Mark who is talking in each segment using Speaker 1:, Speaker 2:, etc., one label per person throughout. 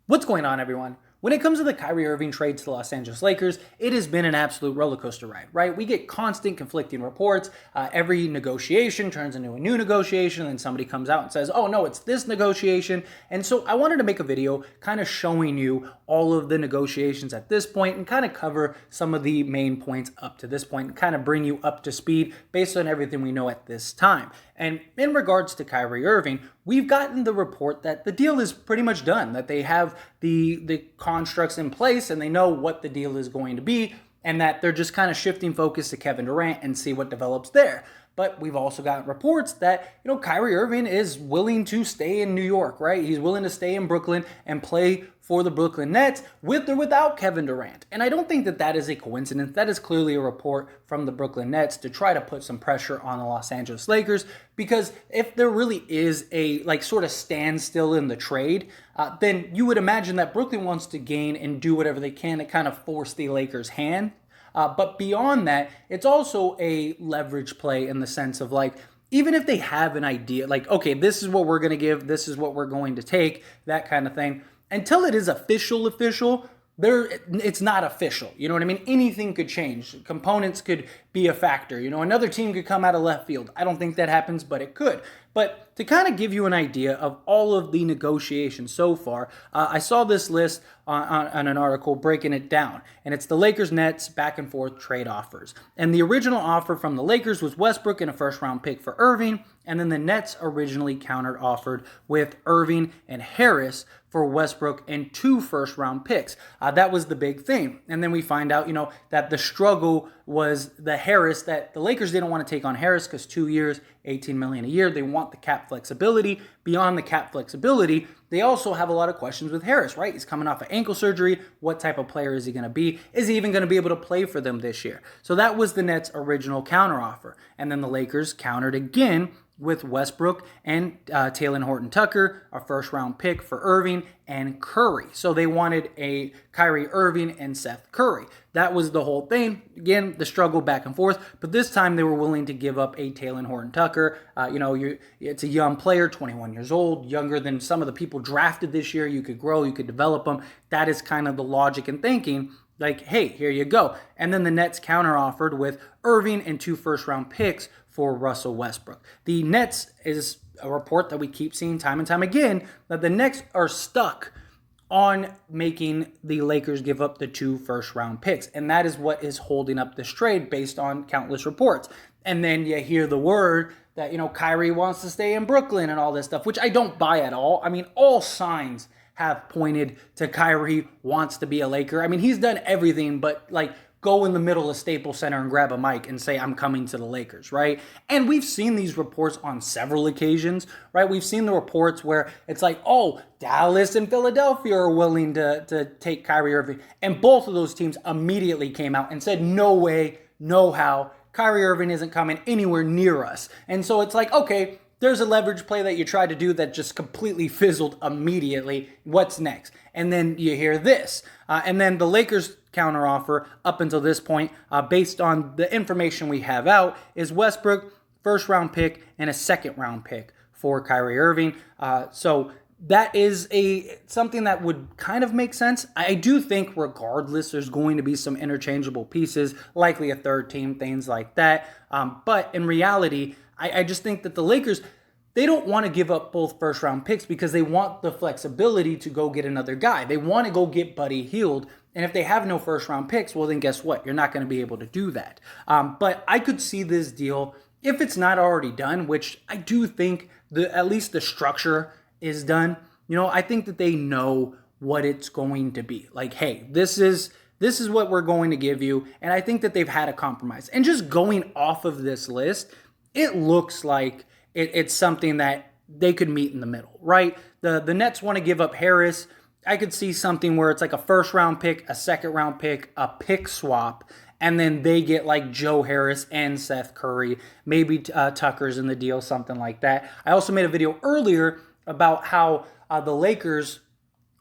Speaker 1: What's going on, everyone? When it comes to the Kyrie Irving trade to the Los Angeles Lakers, it has been an absolute roller coaster ride, right? We get constant conflicting reports. Every negotiation turns into a new negotiation, and then somebody comes out and says, oh no, it's this negotiation. And so I wanted to make a video kind of showing you all of the negotiations at this point and kind of cover some of the main points up to this point and kind of bring you up to speed based on everything we know at this time. And in regards to Kyrie Irving, we've gotten the report that the deal is pretty much done, that they have the constructs in place and they know what the deal is going to be, and that they're just kind of shifting focus to Kevin Durant and see what develops there. But we've also got reports that, Kyrie Irving is willing to stay in New York, right? He's willing to stay in Brooklyn and play for the Brooklyn Nets with or without Kevin Durant. And I don't think that that is a coincidence. That is clearly a report from the Brooklyn Nets to try to put some pressure on the Los Angeles Lakers, because if there really is a sort of standstill in the trade, then you would imagine that Brooklyn wants to gain and do whatever they can to kind of force the Lakers' hand. But beyond that, it's also a leverage play in the sense of even if they have an idea, okay, this is what we're going to give, this is what we're going to take, that kind of thing, until it is official, it's not official. You know what I mean? Anything could change. Components could be a factor. Another team could come out of left field. I don't think that happens, but it could. But to kind of give you an idea of all of the negotiations so far, I saw this list on an article breaking it down. And it's the Lakers-Nets back and forth trade offers. And the original offer from the Lakers was Westbrook and a first-round pick for Irving. And then the Nets originally counter-offered with Irving and Harris for Westbrook and 2 first-round picks. That was the big thing. And then we find out, that the struggle was the Harris, that the Lakers didn't want to take on Harris because 2 years, $18 million a year. They want the cap flexibility. Beyond the cap flexibility, they also have a lot of questions with Harris, right? He's coming off of ankle surgery. What type of player is he going to be? Is he even going to be able to play for them this year? So that was the Nets' original counteroffer. And then the Lakers countered again with Westbrook and Talen Horton-Tucker, a first-round pick for Irving, and Curry. So they wanted a Kyrie Irving and Seth Curry. That was the whole thing. Again, the struggle back and forth, but this time they were willing to give up a Talen Horton-Tucker. It's a young player, 21 years old, younger than some of the people drafted this year. You could grow, you could develop them. That is kind of the logic and thinking. Hey, here you go. And then the Nets counteroffered with Irving and 2 first-round picks for Russell Westbrook. The Nets is a report that we keep seeing time and time again, that the Nets are stuck on making the Lakers give up the 2 first-round picks. And that is what is holding up this trade based on countless reports. And then you hear the word that, Kyrie wants to stay in Brooklyn and all this stuff, which I don't buy at all. I mean, all signs have pointed to Kyrie wants to be a Laker. I mean, he's done everything but go in the middle of Staples Center and grab a mic and say, I'm coming to the Lakers, right? And we've seen these reports on several occasions, right? We've seen the reports where it's Dallas and Philadelphia are willing to take Kyrie Irving. And both of those teams immediately came out and said, no way, no how. Kyrie Irving isn't coming anywhere near us. And so it's okay, there's a leverage play that you tried to do that just completely fizzled immediately. What's next? And then you hear this. And then the Lakers counteroffer up until this point, based on the information we have out, is Westbrook, first-round pick, and a second-round pick for Kyrie Irving. So that is something that would kind of make sense. I do think regardless, there's going to be some interchangeable pieces, likely a third team, things like that. But in reality, I just think that the Lakers, they don't want to give up both first-round picks because they want the flexibility to go get another guy. They want to go get Buddy Hield. And if they have no first-round picks, well, then guess what? You're not going to be able to do that. But I could see this deal, if it's not already done, which I do think at least the structure is done. I think that they know what it's going to be. Hey, this is what we're going to give you. And I think that they've had a compromise. And just going off of this list, it looks like it's something that they could meet in the middle, right? The Nets want to give up Harris. I could see something where it's a first-round pick, a second-round pick, a pick swap, and then they get Joe Harris and Seth Curry. Maybe Tucker's in the deal, something like that. I also made a video earlier about how the Lakers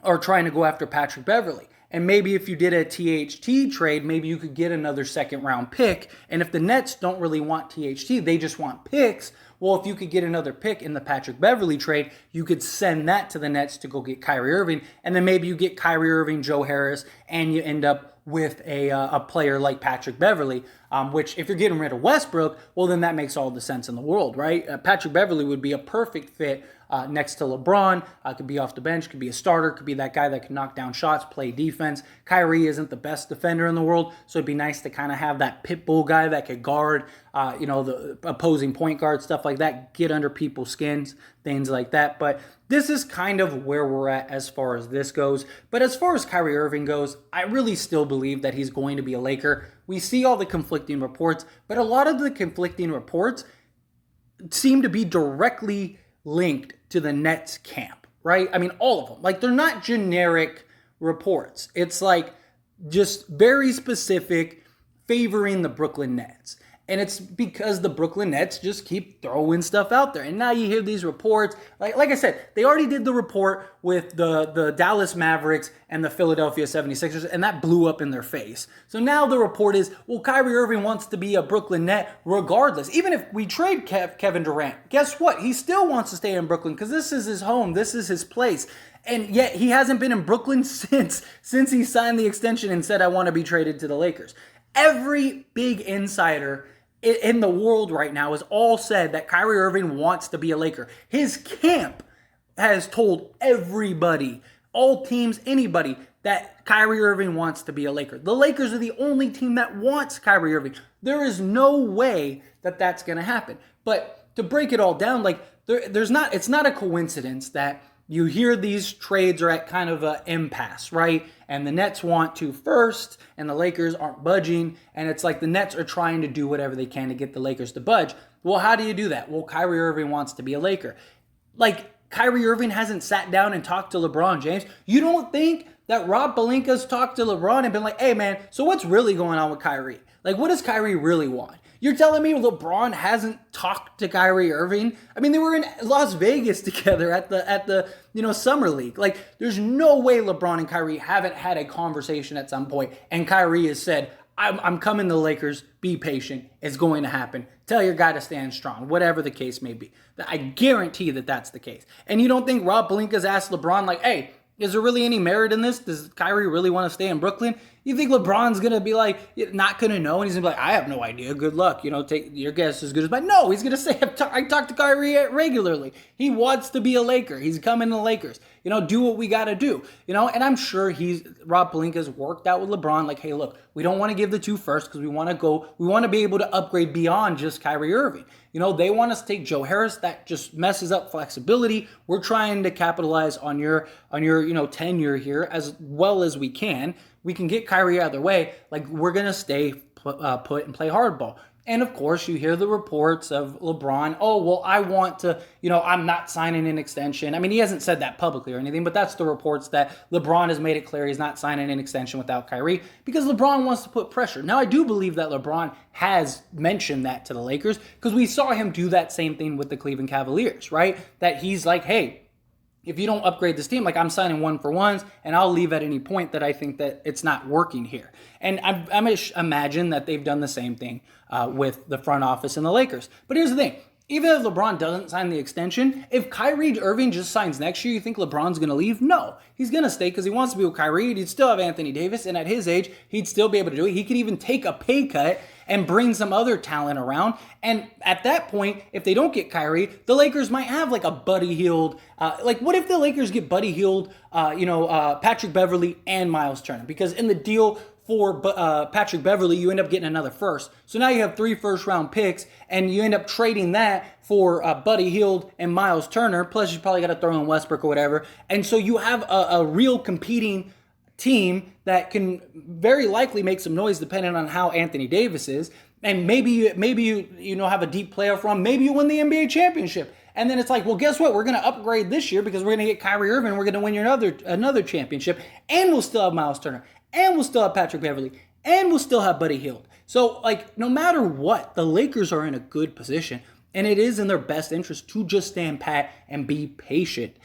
Speaker 1: are trying to go after Patrick Beverley. And maybe if you did a THT trade, maybe you could get another second-round pick. And if the Nets don't really want THT, they just want picks, well, if you could get another pick in the Patrick Beverley trade, you could send that to the Nets to go get Kyrie Irving, and then maybe you get Kyrie Irving, Joe Harris, and you end up with a player like Patrick Beverley, which if you're getting rid of Westbrook, well, then that makes all the sense in the world, right? Patrick Beverley would be a perfect fit next to LeBron. Could be off the bench, could be a starter, could be that guy that can knock down shots, play defense. Kyrie isn't the best defender in the world, so it'd be nice to kind of have that pit bull guy that could guard, the opposing point guard, stuff like that, get under people's skins, things like that. But this is kind of where we're at as far as this goes. But as far as Kyrie Irving goes, I really still believe that he's going to be a Laker. We see all the conflicting reports, but a lot of the conflicting reports seem to be directly linked to the Nets camp, right? I mean, all of them. Like, they're not generic reports. It's like just very specific, favoring the Brooklyn Nets. And it's because the Brooklyn Nets just keep throwing stuff out there. And now you hear these reports. Like I said, they already did the report with the Dallas Mavericks and the Philadelphia 76ers, and that blew up in their face. So now the report is, well, Kyrie Irving wants to be a Brooklyn Net regardless. Even if we trade Kevin Durant, guess what? He still wants to stay in Brooklyn because this is his home. This is his place. And yet he hasn't been in Brooklyn since he signed the extension and said, I want to be traded to the Lakers. Every big insider in the world right now has all said that Kyrie Irving wants to be a Laker. His camp has told everybody, all teams, anybody, that Kyrie Irving wants to be a Laker. The Lakers are the only team that wants Kyrie Irving. There is no way that that's going to happen. But to break it all down, like it's not a coincidence that you hear these trades are at kind of an impasse, right? And the Nets want to first, and the Lakers aren't budging. And it's like the Nets are trying to do whatever they can to get the Lakers to budge. Well, how do you do that? Well, Kyrie Irving wants to be a Laker. Like, Kyrie Irving hasn't sat down and talked to LeBron James. You don't think that Rob Pelinka's talked to LeBron and been like, hey, man, so what's really going on with Kyrie? Like, what does Kyrie really want? You're telling me LeBron hasn't talked to Kyrie Irving? I mean, they were in Las Vegas together at the Summer League. Like, there's no way LeBron and Kyrie haven't had a conversation at some point, and Kyrie has said, I'm coming to the Lakers, be patient, it's going to happen. Tell your guy to stand strong, whatever the case may be. I guarantee that that's the case. And you don't think Rob Pelinka's asked LeBron, like, hey, is there really any merit in this? Does Kyrie really want to stay in Brooklyn? You think LeBron's going to be like, not going to know, and he's going to be like, I have no idea. Good luck. Take your guess as good as mine. No, he's going to say, I talk to Kyrie regularly. He wants to be a Laker. He's coming to the Lakers. Do what we got to do. And I'm sure Rob Pelinka's worked out with LeBron, like, hey, look, we don't want to give the two first because we want to be able to upgrade beyond just Kyrie Irving. They want us to take Joe Harris. That just messes up flexibility. We're trying to capitalize on your tenure here as well as we can. We can get Kyrie either way. Like, we're going to stay put and play hardball. And, of course, you hear the reports of LeBron, oh, well, I want to, I'm not signing an extension. I mean, he hasn't said that publicly or anything, but that's the reports that LeBron has made it clear he's not signing an extension without Kyrie because LeBron wants to put pressure. Now, I do believe that LeBron has mentioned that to the Lakers because we saw him do that same thing with the Cleveland Cavaliers, right? That he's like, hey, if you don't upgrade this team, like, I'm signing one for ones, and I'll leave at any point that I think that it's not working here. And I imagine that they've done the same thing with the front office and the Lakers. But here's the thing. Even if LeBron doesn't sign the extension, if Kyrie Irving just signs next year, you think LeBron's going to leave? No. He's going to stay because he wants to be with Kyrie. He'd still have Anthony Davis, and at his age, he'd still be able to do it. He could even take a pay cut and bring some other talent around. And at that point, if they don't get Kyrie, the Lakers might have like a Buddy Hield. What if the Lakers get Buddy Hield, Patrick Beverley, and Miles Turner? Because in the deal for Patrick Beverley, you end up getting another first. So now you have 3 first-round picks, and you end up trading that for Buddy Hield and Miles Turner. Plus, you probably got to throw in Westbrook or whatever. And so you have a real competing team that can very likely make some noise depending on how Anthony Davis is. And maybe you have a deep playoff run. Maybe you win the NBA championship. And then it's like, well, guess what? We're going to upgrade this year because we're going to get Kyrie Irving. We're going to win another championship. And we'll still have Miles Turner. And we'll still have Patrick Beverley. And we'll still have Buddy Hield. So, no matter what, the Lakers are in a good position. And it is in their best interest to just stand pat and be patient.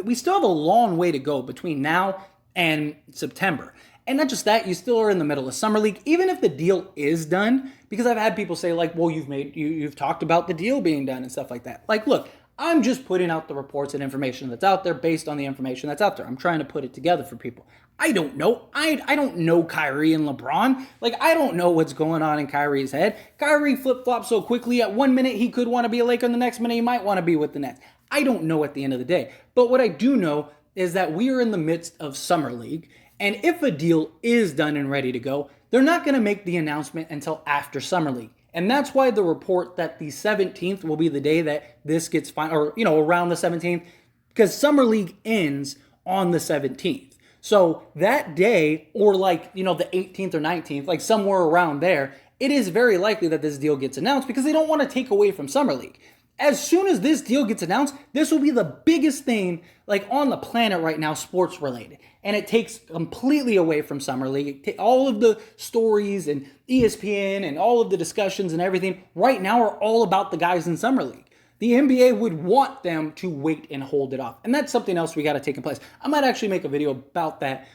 Speaker 1: We still have a long way to go between now and September. And not just that, you still are in the middle of summer league, even if the deal is done, because I've had people say like, well, you've talked about the deal being done and stuff like that. Like, look, I'm just putting out the reports and information that's out there based on the information that's out there. I'm trying to put it together for people. I don't know. I don't know Kyrie and LeBron. Like, I don't know what's going on in Kyrie's head. Kyrie flip-flops so quickly. At 1 minute, he could want to be a Laker, and the next minute, he might want to be with the Nets. I don't know at the end of the day. But what I do know is that we are in the midst of Summer League, and if a deal is done and ready to go, they're not going to make the announcement until after Summer League. And that's why the report that the 17th will be the day that this gets final, or, around the 17th, because Summer League ends on the 17th. So that day, or the 18th or 19th, like somewhere around there, it is very likely that this deal gets announced because they don't want to take away from Summer League. As soon as this deal gets announced, this will be the biggest thing on the planet right now, sports related. And it takes completely away from Summer League. All of the stories and ESPN and all of the discussions and everything right now are all about the guys in Summer League. The NBA would want them to wait and hold it off. And that's something else we got to take in place. I might actually make a video about that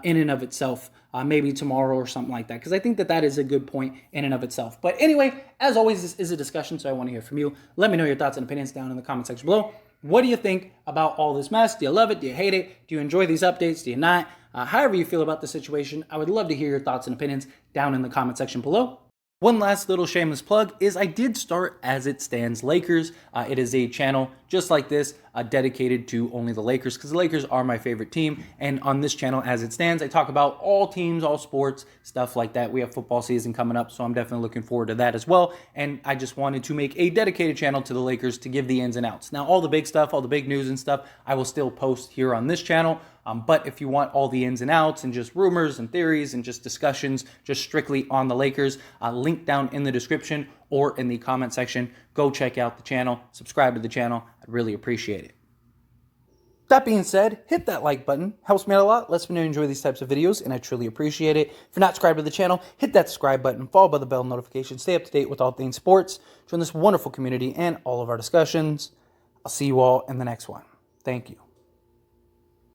Speaker 1: in and of itself, maybe tomorrow or something like that, because I think that is a good point in and of itself. But anyway, as always, this is a discussion, so I want to hear from you. Let me know your thoughts and opinions down in the comment section below. What do you think about all this mess? Do you love it? Do you hate it? Do you enjoy these updates? Do you not? However you feel about the situation, I would love to hear your thoughts and opinions down in the comment section below. One last little shameless plug is I did start As It Stands Lakers. It is a channel just like this, dedicated to only the Lakers, because the Lakers are my favorite team. And on this channel, As It Stands, I talk about all teams, all sports, stuff like that. We have football season coming up, so I'm definitely looking forward to that as well. And I just wanted to make a dedicated channel to the Lakers to give the ins and outs. Now, all the big stuff, all the big news and stuff, I will still post here on this channel. But if you want all the ins and outs and just rumors and theories and just discussions just strictly on the Lakers, link down in the description or in the comment section. Go check out the channel, subscribe to the channel. I'd really appreciate it. That being said, hit that like button. Helps me out a lot, lets me know you enjoy these types of videos, and I truly appreciate it. If you're not subscribed to the channel, hit that subscribe button, followed by the bell notification. Stay up to date with all things sports. Join this wonderful community and all of our discussions. I'll see you all in the next one. Thank you.